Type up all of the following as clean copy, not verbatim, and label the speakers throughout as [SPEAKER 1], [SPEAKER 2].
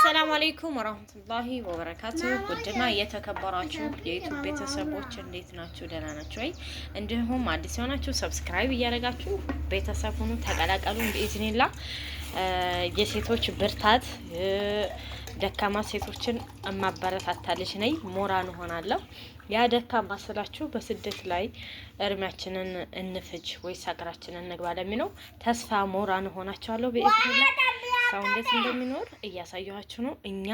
[SPEAKER 1] አሰላሙ አለይኩም ወራህመቱላሂ ወበረካቱ። ውድና የተከበራችሁ የዩቲዩብ ቤተሰቦች እንዴት ናችሁ? ደህና ናችሁ ወይ? እንዲሁም አዲስ የሆናችሁ ሰብስክራይብ እያደረጋችሁ ቤተሰብ ሁኑ፣ ተቀላቀሉ። በኢዝኒላህ የሴቶች ብርታት ደካማ ሴቶችን እማበረታታለች ነኝ፣ ሞራል ሆናለሁ። ያ ደካማ ስላችሁ በስደት ላይ እርሚያችንን እንፍጅ ወይስ ሀገራችንን እንግባ ለሚለው ተስፋ ሞራል ሆናችኋለሁ። በኢዝኒላህ ሰው እንዴት እንደሚኖር እያሳየኋችሁ ነው። እኛ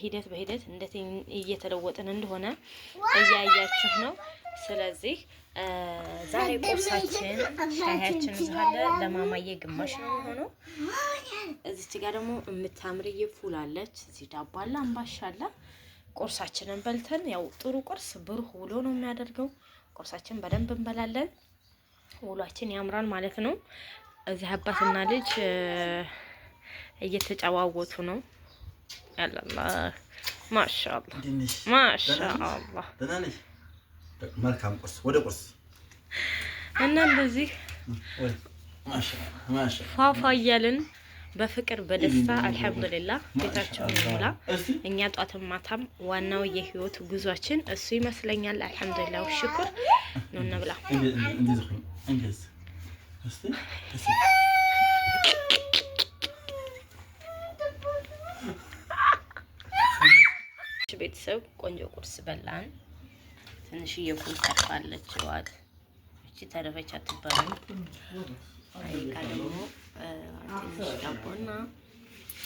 [SPEAKER 1] ሂደት በሂደት እንዴት እየተለወጥን እንደሆነ እያያችሁ ነው። ስለዚህ ዛሬ ቁርሳችን ሻያችን ዛለ ለማማዬ ግማሽ ነው የሚሆነው። እዚች ጋር ደግሞ የምታምርዬ ፉል አለች። እዚህ ዳቦ አለ፣ አምባሻ አለ። ቁርሳችንን በልተን ያው ጥሩ ቁርስ ብሩህ ውሎ ነው የሚያደርገው። ቁርሳችን በደንብ እንበላለን፣ ውሏችን ያምራል ማለት ነው። እዚህ አባትና ልጅ እየተጫዋወቱ ነው። ያላላ ማሻአላህ ማሻአላህ
[SPEAKER 2] መልካም ቁርስ ወደ ቁርስ
[SPEAKER 1] እና እንደዚህ ፋፋ እያልን በፍቅር በደስታ አልሐምዱሊላህ ቤታችንን ይሞላ። እኛ ጧትም ማታም ዋናው የህይወት ጉዟችን እሱ ይመስለኛል። አልሐምዱሊላህ ወሽኩር ነው እንብላ። ቤተሰብ ቆንጆ ቁርስ በላን። ትንሽዬ ፉል ተርፋለች። ዋት እቺ ተረፈች አትባልም። አይካ ደግሞ ትንሽ ዳቦና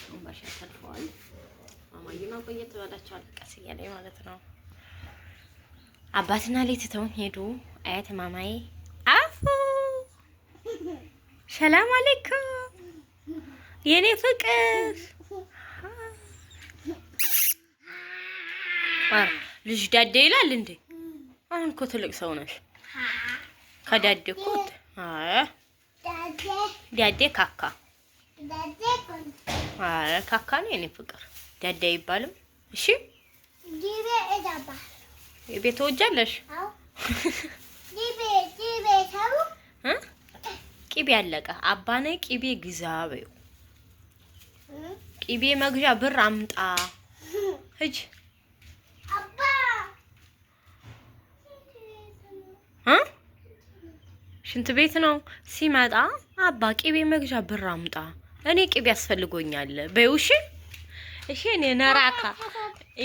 [SPEAKER 1] አምባሻ ተርፈዋል። ማማዬ ማቆየት ትበላቸዋል ቀስ እያለ ማለት ነው። አባትና ልጅ ትተውን ሄዱ። አያት ማማዬ አፉ ሰላም አለይኩም የኔ ፍቅር ልጅ ዳዴ ይላል እንዴ? አሁን እኮ ትልቅ ሰው ነሽ። ከዳዴ እኮ ዳዴ ካካ ካካ ነው የኔ ፍቅር። ዳዴ አይባልም። እሺ የቤት ወጃለሽ? ቂቤ አለቀ። አባኔ ቂቤ ግዛ በይው። ቂቤ መግዣ ብር አምጣ ሂጅ። ሽንት ቤት ነው ሲመጣ አባ ቂቤ መግዣ ብር አምጣ፣ እኔ ቂቤ ያስፈልጎኛል በይው። እሺ እሺ።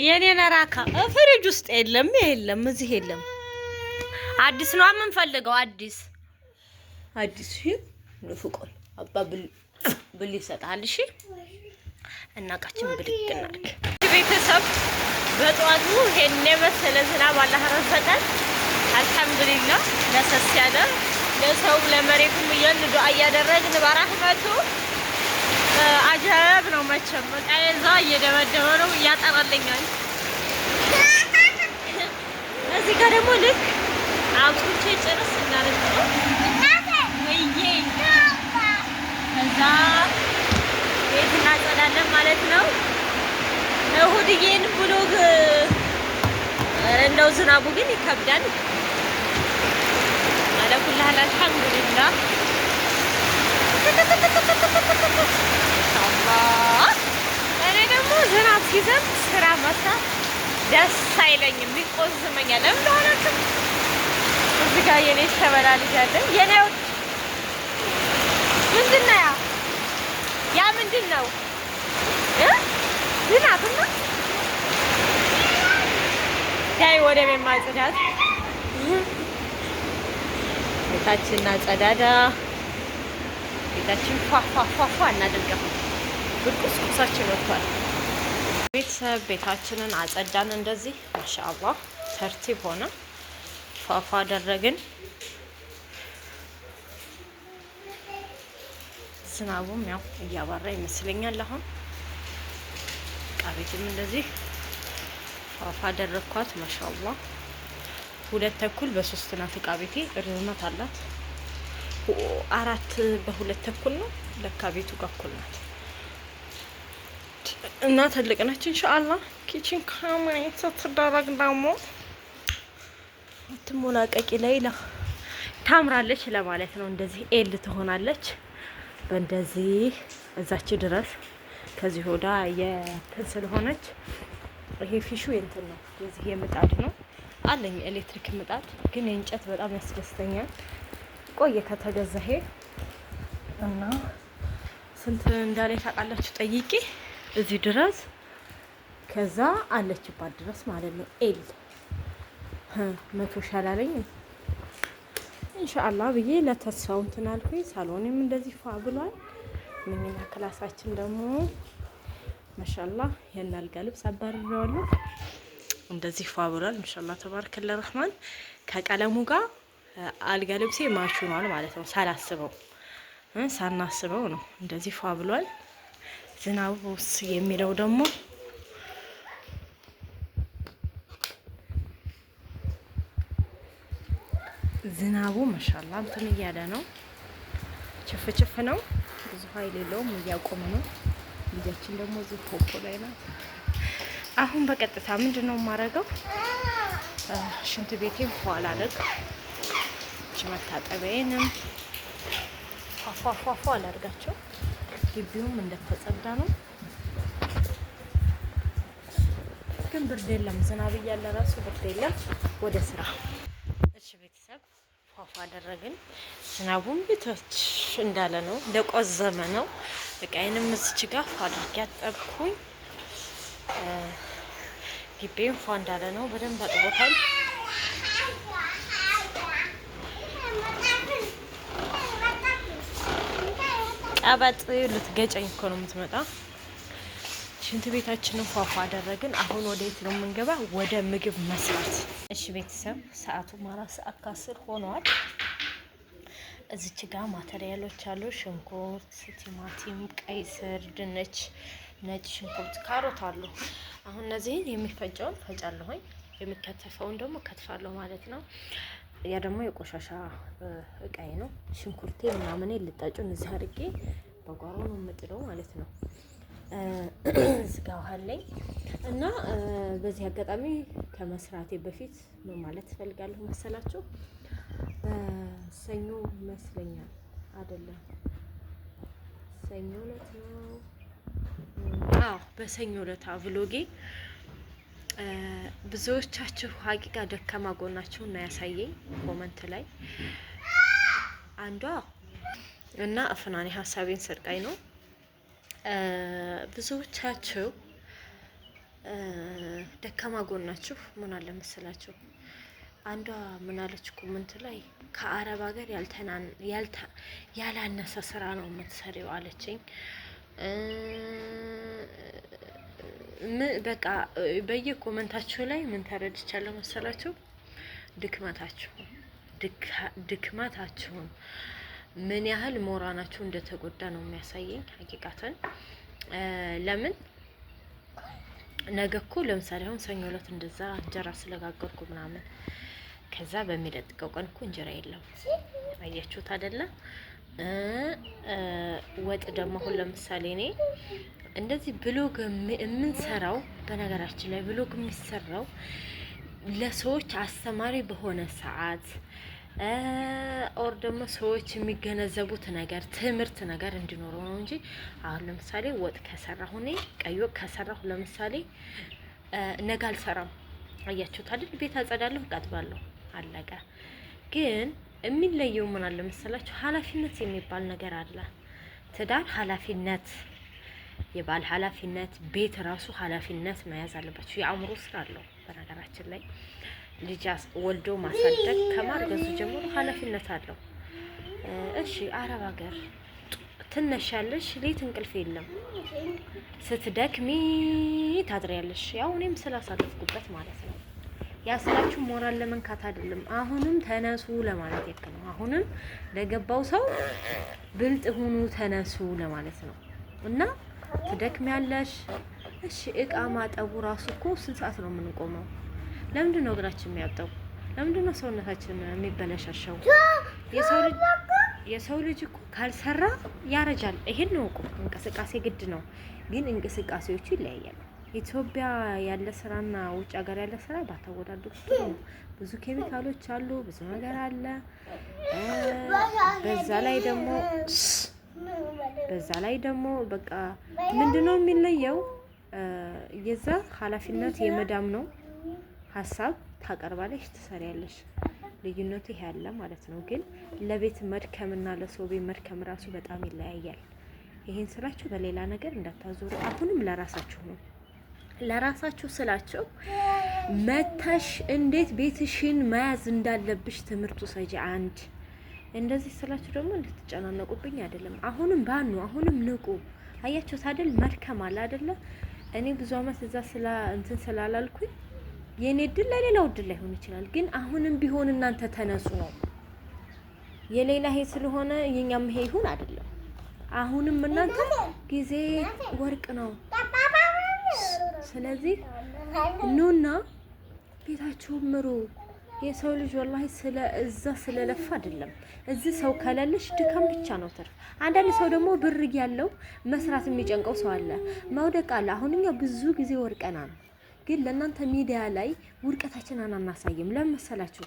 [SPEAKER 1] የኔ ነራካ ፍሪጅ ውስጥ የለም፣ እዚህ የለም። አዲስ ነው የምንፈልገው፣ አዲስ እሺ። ንፍቆል አባ ብል ይሰጣል። እሺ እናቃችን ብድግ እናድርግ። ቤተሰብ በጧቱ ይሄን መሰለ ዝናብ አላህ ረዘቀን። አልሐምዱሊላህ ለሰስ ያለ ለሰው ለመሬቱም እያልን ዱአ እያደረግን በራህመቱ አጀብ ነው። መቼም ቃየዛ እየደበደበ ነው፣ እያጠራልኛል። እዚህ ጋር ደግሞ ልክ አብኩቼ ጭርስ እናደርግ ነው ወይዬ ከዛ ቤት እናጸዳለን ማለት ነው። እሁድዬን ብሎግ እንደው ዝናቡ ግን ይከብዳል። አለኩላህ አልሐምዱሊላህ። እኔ ደግሞ ዝናብ ሲዘንብ ስራ መስራት ደስ አይለኝም፣ ይቆዝመኛል። ለምን ሆነክም እዚህ ጋር የኔ ሸበላ ልጅ አለ። የኔ ምንድን ነው ያ ምንድን ነው? ዝናብና ዳይ ወደ ቤት ማጽዳት ቤታችን አጸዳዳ ቤታችን ፏፏፏፏ እናደርገው። ቁርቁሳችን ወጥቷል። ቤተሰብ ቤታችንን አጸዳን። እንደዚህ ማሻአላህ ተርቲብ ሆነ፣ ፏፏ አደረግን። ዝናቡም ያው እያባራ ይመስለኛል። አሁን ቃቤትም እንደዚህ ፏፏ አደረኳት። ማሻአላህ 2 በ3 ናት። ዕቃ ቤቴ ርዝመት አላት 4 በ2 ተኩል ነው። ለካ ቤቱ ጋር እኩል ናት እና ትልቅ ነች። ኢንሻአላህ ኪችን ካማይት ተደረግ ደግሞ አትሞላቀቂ ሌላ ታምራለች ለማለት ነው። እንደዚህ ኤል ትሆናለች። በእንደዚህ እዛች ድረስ ከዚህ ወዳ የእንትን ስለሆነች ይሄ ፊሹ የእንትን ነው የዚህ የምጣድ ነው አለኝ ኤሌክትሪክ ምጣድ ግን የእንጨት በጣም ያስደስተኛል። ቆየ ከተገዛ ይሄ እና ስንት እንዳለ ታውቃላችሁ? ጠይቄ እዚህ ድረስ ከዛ አለችባት ድረስ ማለት ነው። ኤል 100 ሻላለኝ ኢንሻአላህ ብዬ ለተስፋው እንትን አልኩኝ። ሳሎኔም እንደዚህ ፏ ብሏል። ምንኛ ክላሳችን ደግሞ ማሻአላህ የናልጋ ልብስ አባርረዋለሁ። እንደዚህ ፏ ብሏል። ኢንሻአላህ ተባረከለ ረህማን። ከቀለሙ ጋር አልጋ ልብሴ ማች ሆኗል ማለት ነው። ሳናስበው ነው እንደዚህ ፏ ብሏል። ዝናቡስ የሚለው ደግሞ ዝናቡ ማሻአላ እንትን እያለ ነው። ችፍ ነው። ብዙ ኃይል የለውም። እያቆመ ነው። ልጃችን ደግሞ እዚህ ፖፖ ላይ ናት። አሁን በቀጥታ ምንድነው የማደርገው? ሽንት ቤቴን ፏላ አለቅ መታጠቢያዬንም ፏፏፏፏ አላርጋቸው። ግቢውም እንደተጸዳ ነው። ግን ብርድ የለም። ዝናብ እያለ ራሱ ብርድ የለም። ወደ ስራ እሺ ቤተሰብ ፏፏ አደረግን። ዝናቡም ቤቶች እንዳለ ነው፣ እንደቆዘመ ነው። በቃዬንም እዚች ጋር ፏ አድርጌ አጠብኩኝ። ግቢም ፏ እንዳለ ነው። በደንብ አጥቦታል። ቀበጥ ልትገጨኝ እኮ ነው የምትመጣ። ሽንት ቤታችንን ፏፏ አደረግን። አሁን ወዴት ነው የምንገባ? ወደ ምግብ መስራት። እሺ ቤተሰብ ሰዓቱ 4:10 ሆኗል። እዚች ጋር ማቴሪያሎች አሉ። ሽንኩርት፣ ቲማቲም፣ ቀይ ስር፣ ድንች፣ ነጭ ሽንኩርት፣ ካሮት አሉ። አሁን እነዚህን የሚፈጨውን ፈጫለሁኝ፣ የሚከተፈውን ደግሞ ከትፋለሁ ማለት ነው። ያ ደግሞ የቆሻሻ እቃዬ ነው። ሽንኩርቴ ምናምን ልጣጩን እዚህ አድርጌ በጓሮ ነው የምጥለው ማለት ነው። እዚህ ጋር ውሃ አለኝ እና በዚህ አጋጣሚ ከመስራቴ በፊት ምን ማለት ትፈልጋለሁ መሰላችሁ? ሰኞ ይመስለኛል አይደለም፣ ሰኞ ዕለት ነው። አዎ በሰኞ ዕለት ብሎጌ ብዙዎቻችሁ ሀቂቃ ደካማ ጎናችሁ እና ያሳየኝ ኮመንት ላይ አንዷ እና አፍናኔ ሀሳቤን ሰርቃኝ ነው። ብዙዎቻችሁ ደካማ ጎናችሁ ምን አለ መሰላችሁ? አንዷ ምን አለች ኮመንት ላይ ከአረብ ሀገር ያላነሰ ስራ ነው የምትሰሪው አለችኝ። በቃ በየኮመንታችሁ ላይ ምን ተረድቻለሁ መሰላችሁ? ድክመታችሁን ምን ያህል ሞራናችሁ እንደተጎዳ ነው የሚያሳየኝ ሀቂቃተን። ለምን ነገ እኮ ለምሳሌ አሁን ሰኞ ዕለት እንደዛ እንጀራ ስለጋገርኩ ምናምን ከዛ በሚለጥቀው ቀን እኮ እንጀራ የለም። አያችሁት አይደለ? ወጥ ደግሞ አሁን ለምሳሌ እኔ እንደዚህ ብሎግ የምንሰራው በነገራችን ላይ ብሎግ የሚሰራው ለሰዎች አስተማሪ በሆነ ሰዓት ኦር ደግሞ ሰዎች የሚገነዘቡት ነገር ትምህርት ነገር እንዲኖረው ነው እንጂ አሁን ለምሳሌ ወጥ ከሰራሁ እኔ ቀይ ወጥ ከሰራሁ ለምሳሌ ነገ አልሰራም። አያችሁት አይደል? ቤት አጸዳለሁ፣ እቃጥባለሁ፣ አለቀ። ግን የሚለየው ምን አለ መሰላችሁ? ኃላፊነት የሚባል ነገር አለ። ትዳር ኃላፊነት፣ የባል ኃላፊነት፣ ቤት ራሱ ኃላፊነት መያዝ አለባችሁ። የአእምሮ ስራ አለው በነገራችን ላይ ልጅ ወልዶ ማሳደግ ከማርገዙ ጀምሮ ኃላፊነት አለው። እሺ አረብ ሀገር ትነሻለሽ፣ ሌት እንቅልፍ የለም፣ ስትደክሚ ታድሪያለሽ። ያው እኔም ስላሳለፍኩበት ማለት ነው። ያስላችሁ ሞራል ለመንካት አይደለም። አሁንም ተነሱ ለማለት ያክል ነው። አሁንም ለገባው ሰው ብልጥ ሁኑ፣ ተነሱ ለማለት ነው። እና ትደክሚያለሽ። እሺ እቃ ማጠቡ ራሱ እኮ ስንት ሰዓት ነው የምንቆመው? ለምንድን ነው እግራችን የሚያብጠው? ለምንድን ነው ሰውነታችን የሚበለሻሸው? የሰው ልጅ እኮ ካልሰራ ያረጃል። ይሄን ነው እኮ እንቅስቃሴ ግድ ነው። ግን እንቅስቃሴዎቹ ይለያያሉ። ኢትዮጵያ ያለ ስራና ውጭ ሀገር ያለ ስራ ባታወዳድሩ ጥሩ ነው። ብዙ ኬሚካሎች አሉ፣ ብዙ ነገር አለ። በዛ ላይ ደግሞ በዛ ላይ ደግሞ በቃ ምንድነው የሚለየው የዛ ኃላፊነት የመዳም ነው። ሀሳብ ታቀርባለሽ፣ ትሰሪያለሽ። ልዩነቱ ይሄ ያለ ማለት ነው። ግን ለቤት መድከምና ለሰው ቤት መድከም ራሱ በጣም ይለያያል። ይሄን ስላችሁ በሌላ ነገር እንዳታዞሩ። አሁንም ለራሳችሁ ነው። ለራሳችሁ ስላችሁ መተሽ እንዴት ቤትሽን መያዝ እንዳለብሽ ትምህርቱ ሰጂ አንድ እንደዚህ ስላችሁ ደግሞ እንድትጨናነቁብኝ አይደለም። አሁንም ባኑ አሁንም ንቁ። አያችሁት አይደል? መድከም አለ አይደለ? እኔ ብዙ አመት እዛ እንትን ስላላልኩኝ የኔ እድል ለሌላው እድል ላይሆን ይችላል። ግን አሁንም ቢሆን እናንተ ተነሱ ነው። የሌላ ይሄ ስለሆነ የኛም ይሄ ይሁን አይደለም። አሁንም እናንተ ጊዜ ወርቅ ነው። ስለዚህ ኑና ቤታችሁ ምሩ። የሰው ልጅ ወላሂ እዛ ስለለፋ አይደለም። እዚህ ሰው ከሌለሽ ድካም ብቻ ነው ትርፍ። አንዳንድ ሰው ደግሞ ብር ያለው መስራት የሚጨንቀው ሰው አለ፣ መውደቅ አለ። አሁን እኛ ብዙ ጊዜ ወርቀናል። ግን ለእናንተ ሚዲያ ላይ ውድቀታችንን አናሳይም። ለምን መሰላችሁ?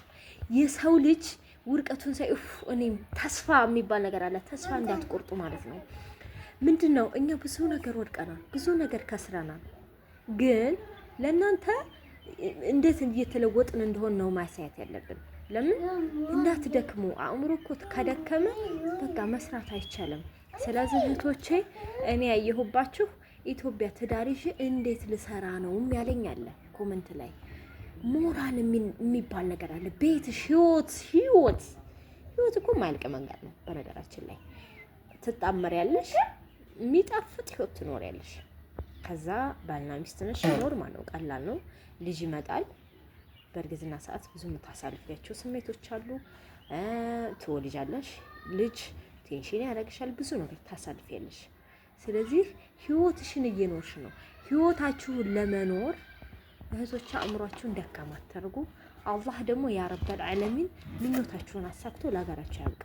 [SPEAKER 1] የሰው ልጅ ውድቀቱን ሳይ እኔም ተስፋ የሚባል ነገር አለ። ተስፋ እንዳትቆርጡ ማለት ነው። ምንድነው እኛ ብዙ ነገር ወድቀናል፣ ብዙ ነገር ከስረናል። ግን ለእናንተ እንዴት እየተለወጥን እንደሆነ ነው ማሳየት ያለብን። ለምን እንዳትደክሙ። አእምሮ እኮ ከደከመ በቃ መስራት አይቻልም። ስለዚህ እህቶቼ እኔ ያየሁባችሁ ኢትዮጵያ ትዳር ይዤ እንዴት ልሰራ ነው ያለኝ አለ ኮሜንት ላይ። ሞራል የሚባል ነገር አለ። ቤትሽ ህይወት እኮ ማያልቅ መንገድ ነው። በነገራችን ላይ ትጣመሪያለሽ፣ የሚጣፍጥ ህይወት ትኖሪያለሽ። ከዛ ባልና ሚስት ነሽ፣ ኖርማል ነው፣ ቀላል ነው። ልጅ ይመጣል። በእርግዝና ሰዓት ብዙ የምታሳልፊያቸው ስሜቶች አሉ። ትወልጃለሽ፣ ልጅ ቴንሽን ያደርግሻል፣ ብዙ ነገር ታሳልፊያለሽ። ስለዚህ ህይወትሽን እየኖርሽ ነው። ህይወታችሁን ለመኖር እህቶች አእምሯችሁን ደካማ አታርጉ። አላህ ደግሞ ያ ረበል ዓለሚን ምኞታችሁን አሳክቶ ለሀገራችሁ ያብቃ።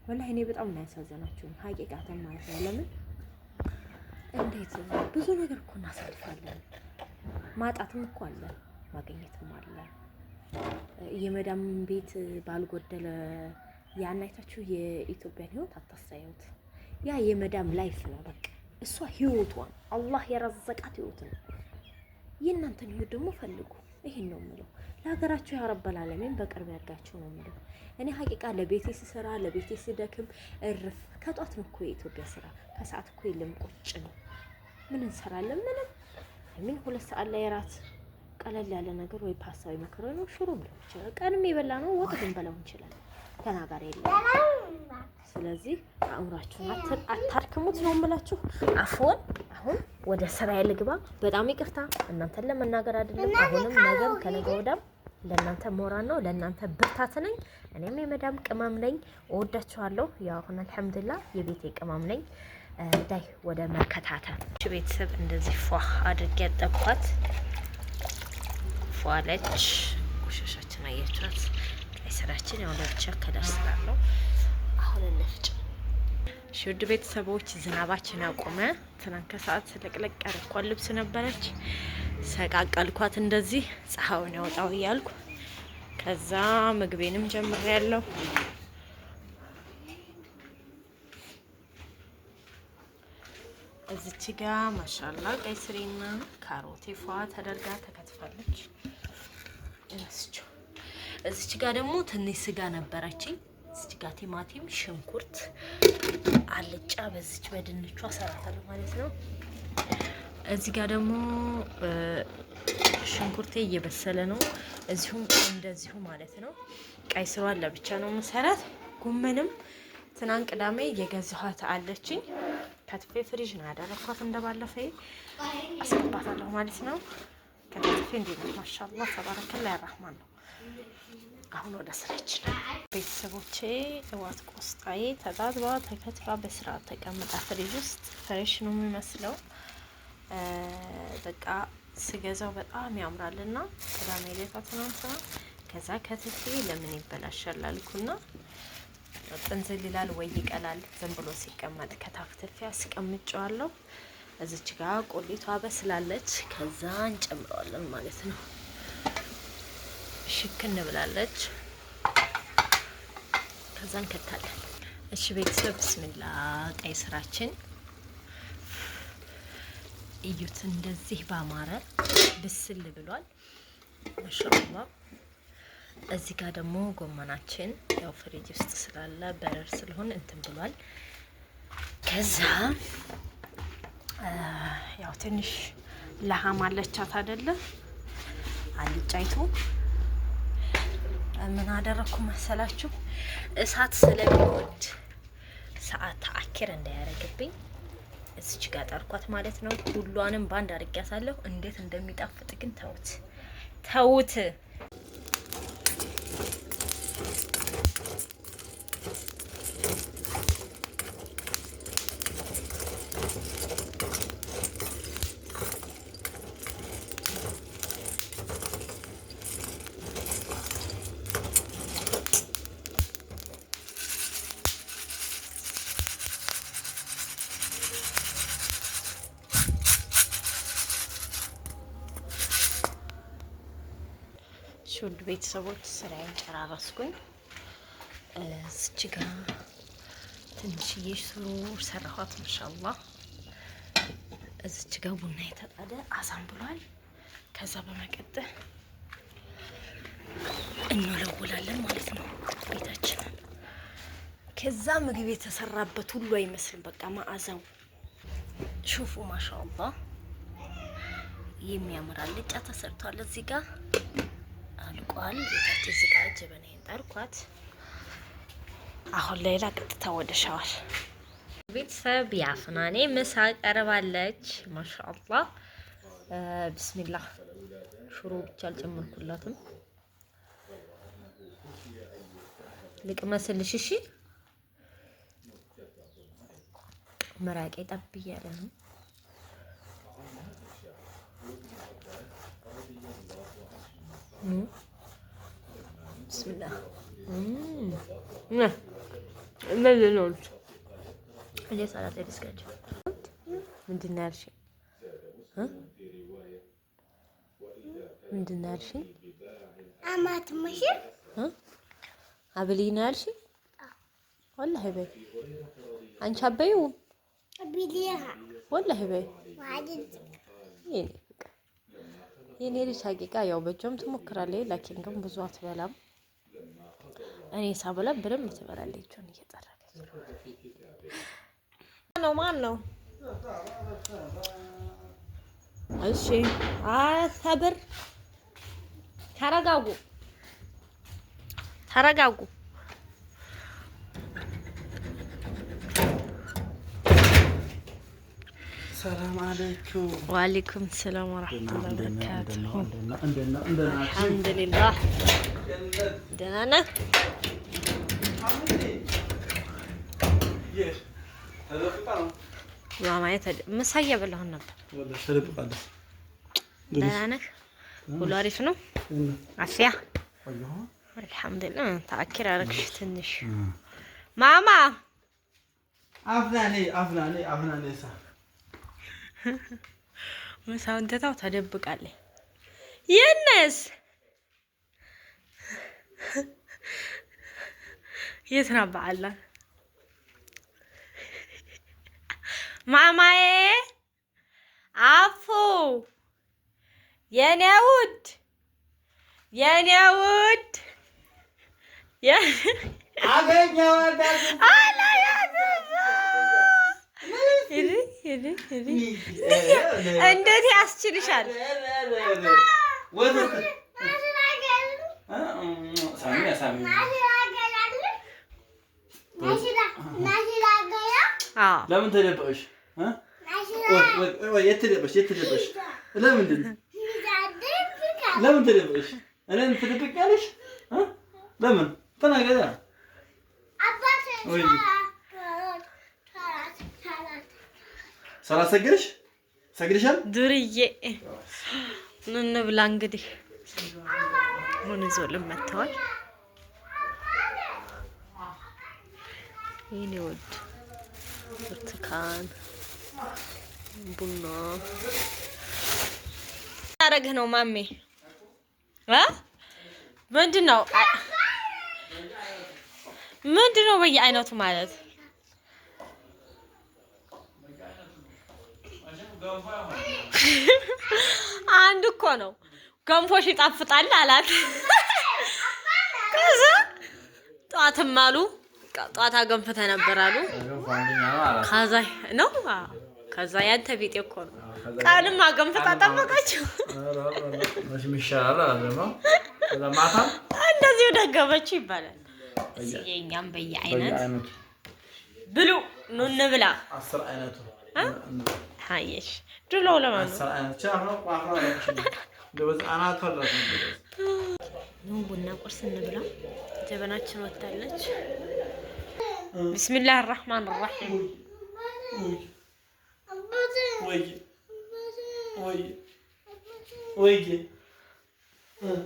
[SPEAKER 1] ወላሂ እኔ በጣም ነው ያሳዘናችሁ ሀቂቃተን ማለት ነው። ለምን እንዴት ብዙ ነገር እኮ እናሳልፋለን። ማጣትም እኮ አለ፣ ማግኘትም አለ። የመዳም ቤት ባልጎደለ ያን አይታችሁ የኢትዮጵያን ህይወት አታሳዩት። ያ የመዳም ላይፍ ነው በቃ። እሷ ህይወቷን አላህ የረዘቃት ህይወት ነው። የእናንተን ህይወት ደግሞ ፈልጉ። ይሄን ነው የምለው። ለሀገራችሁ ያ ረበል ዓለሚን በቅርብ ያድርጋችሁ ነው የምለው። እኔ ሀቂቃ ለቤቴ ስሰራ ለቤቴ ስደክም እርፍ ከጧት ነው እኮ የኢትዮጵያ ስራ። ከሰዓት እኮ የለም ቁጭ ነው። ምን እንሰራለን? ምንም ምን 2 ሰዓት ላይ ራት ቀለል ያለ ነገር ወይ ፓስታ ወይ መከሮኒ ሽሮ ሊሆን ይችላል። ቀንም የበላ ነው ወጥ ልንበላው እንችላለን። ተናጋሪ የለም። ስለዚህ አእምሯችሁን አታርክሙት ነው የምላችሁ። አሁን ወደ ስራዬ ልግባ። በጣም ይቅርታ እናንተን ለመናገር አይደለም። አሁንም ነገም ከነገ ወዲያም ለእናንተ ሞራል ነው፣ ለእናንተ ብርታት ነኝ። እኔም የመዳም ቅመም ነኝ። እወዳችኋለሁ። ያው አሁን አልሐምዱሊላህ የቤቴ ቅመም ነኝ። ዳይ ወደ መከታተል ቤተሰብ እንደዚህ ፏ አድርጌ ያጠብኳት ፏለች። ቆሻሻችን አያችኋት። ቀይ ስራችን ያው ለብቻ ከለር ስላለው አሁን እንፍጭ። ውድ ቤተሰቦች ዝናባችን አቆመ። ትናንት ከሰዓት ለቅለቅ ያደረኳት ልብስ ነበረች፣ ሰቃቀልኳት እንደዚህ ፀሐዩን ያወጣው እያልኩ። ከዛ ምግቤንም ጀምሬያለሁ። እዚች ጋ ማሻላ ቀይ ስሬና ካሮቴ ፏ ተደርጋ ተከትፋለች። እዚች ጋ ደግሞ ትንሽ ስጋ ነበረችኝ። እዚች ጋ ቲማቲም፣ ሽንኩርት፣ አልጫ በዚች በድንቿ ሰራታለሁ ማለት ነው። እዚህ ጋ ደግሞ ሽንኩርቴ እየበሰለ ነው። እዚሁም እንደዚሁ ማለት ነው። ቀይ ስሯን ለብቻ ነው መሰራት። ጎመንም ትናንት ቅዳሜ የገዛኋት አለችኝ። ከትፌ ፍሪጅ ነው ያደረኳት። እንደባለፈው አስገባታለሁ ማለት ነው። ከትፌ እንዴት ነው? ማሻአላህ ተባረከላ ያራህማን ነው። አሁን ወደ ስራችን ቤተሰቦቼ። እዋት ቆስጣዬ ተጣጥባ ተከትፋ በስርዓት ተቀምጣ ፍሪጅ ውስጥ ፍሬሽ ነው የሚመስለው። በቃ ስገዛው በጣም ያምራልና ቅዳሜ ዕለት ትናንትና ከዛ ከትፌ ለምን ይበላሻል አልኩና ጥንዝል ይላል ወይ ይቀላል ዝም ብሎ ሲቀመጥ ከታፍተፊ አስቀምጨዋለሁ። እዚች ጋር ቆሊቷ በስላለች። ከዛ እንጨምረዋለን ማለት ነው። ሽክን ብላለች። ከዛ እንከታለን። እሺ ቤተሰብ ብስሚላ ቀይ ስራችን እዩት፣ እንደዚህ ባማረ ብስል ብሏል ማሻአላህ። እዚህ ጋር ደግሞ ጎመናችን ያው ፍሪጅ ውስጥ ስላለ በረር ስለሆነ እንትን ብሏል። ከዛ ያው ትንሽ ለሃም አለቻት አይደለ? አልጫይቱ ምን አደረኩ መሰላችሁ? እሳት ስለሚወድ ሰዓት ተአኪር እንዳያረግብኝ እዚች ጋር ጠርኳት ማለት ነው። ሁሏንም ባንድ አድርጊያታለሁ። እንዴት እንደሚጣፍጥ ግን ተውት ተውት። ውድ ቤተሰቦች ስራዬን ጨራረስኩኝ። እዚች ጋር ትንሽዬ ሱር ሰራኋት ማሻአላህ። እዚች ጋር ቡና የተጣደ አዛን ብሏል። ከዛ በመቀጠል እንወለውላለን ማለት ነው ቤታችንን። ከዛ ምግብ የተሰራበት ሁሉ አይመስልም በቃ መዓዛው ሹፉ ማሻአላህ። የሚያምር አልጫ ተሰርቷል እዚህ ጋር አልቋል። ቤታችን እዚህ ጋር ጀበናዬን ጠርኳት። አሁን ሌላ ቀጥታ ወደ ሻወር። ቤተሰብ ያፍናኔ ምሳ ቀርባለች ማሻአላህ። ቢስሚላህ ሽሮ ብቻ አልጨመርኩላትም። ልቅመስልሽ እሺ። መራቄ ጠብ እያለ ነው። ብስሚላህ እነዚህ ነው እኔ ሰላቴ ልስገድ። ምንድን ነው ያልሽኝ? ምንድን ነው ያልሽኝ? አማትምሽ አብሊ ነው ያልሽኝ? ወላሂ በይ አንቺ አበይው አብሊያ ወላሂ በይ የኔ ልጅ ሀቂቃ ያው በእጇም ትሞክራለች፣ ላኪን ግን ብዙ አትበላም። እኔ ሳበላ በደንብ ትበላለች። እጇን እየጠረገች ነው። ማን ነው? እሺ ሰብር፣ ተረጋጉ ተረጋጉ።
[SPEAKER 2] ሰላም አለይኩም።
[SPEAKER 1] ወአለይኩም ሰላም ወራህመቱላሂ ወበረካቱሁ። አልሐምዱሊላህ ደህና ነህ? ማማዬ ምሳ እየበላሁን ነበር። ደህና ነህ? ሁሉ አሪፍ ነው? አፍያ አልሐምዱሊላህ። ተአኪር አደረግሽ ትንሽ ማማ። አፍናኔ ምሳውን ትታው ተደብቃለች። የነስ የት ነው በዓላ? ማማዬ አፉ የኔ ውድ እንዴት ያስችልሻል?
[SPEAKER 2] ለምን ተደበቅሽ? የት ተደበቅሽ? ለምን ተደበቅሽ? እኔን ትደብቂያለሽ? ለምን ተናገሪ። ሰላት ሰግደሻል?
[SPEAKER 1] ዱርዬ እንብላ እንግዲህ። ምን ይዞልን መጥተዋል? የኔ ውድ ብርቱካን፣ ቡና አረግህ ነው ማሜ? ምንድን ነው በየአይነቱ ማለት አንድ እኮ ነው ገንፎሽ ይጣፍጣል አላት። ከዛ ጧትም አሉ ጧት አገንፍተ ነበር አሉ። ከዛ ነው ከዛ ያንተ ቢጤ እኮ ነው ቃልም አገንፍታ ጠበቀችው። እንደዚሁ ደገመችው ይባላል። የኛም በየአይነት ብሉ ኑ እንብላ
[SPEAKER 2] 10 አይነቱ
[SPEAKER 1] ታየሽ ድሎ ለማን ነው ቡና ቁርስ እንብላ። ጀበናችን ወጣለች። ቢስሚላህ الرحمن الرحيم
[SPEAKER 2] ወይ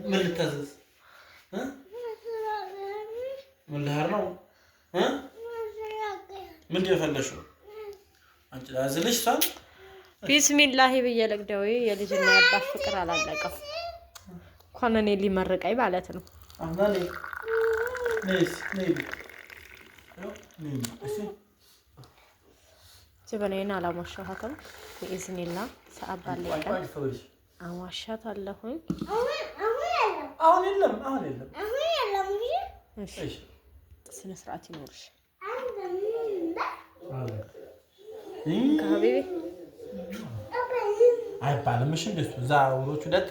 [SPEAKER 2] ምን ልታዘዝ ምን ልሄድ ነው ምን የፈለሽው አንቺ ላዝልሽ ሳል
[SPEAKER 1] ቢስሚላህ ብዬ ለግደው የልጅና ያባት ፍቅር አላለቀም። እንኳን እኔ ሊመርቀኝ ማለት ነው።
[SPEAKER 2] አማኔ ነይስ ነይ
[SPEAKER 1] ጀበናዬን አላሞሻኋትም። በኢዝኒላህ ሰዓት ባለቀ አዋሻታለሁኝ።
[SPEAKER 2] አሁን የለም
[SPEAKER 1] እሺ ስነ ስርዓት ይኖርሽ ከሀቢቤ
[SPEAKER 2] አይባልም። እሺ እንደሱ እዛ ውሮቹ ሁለት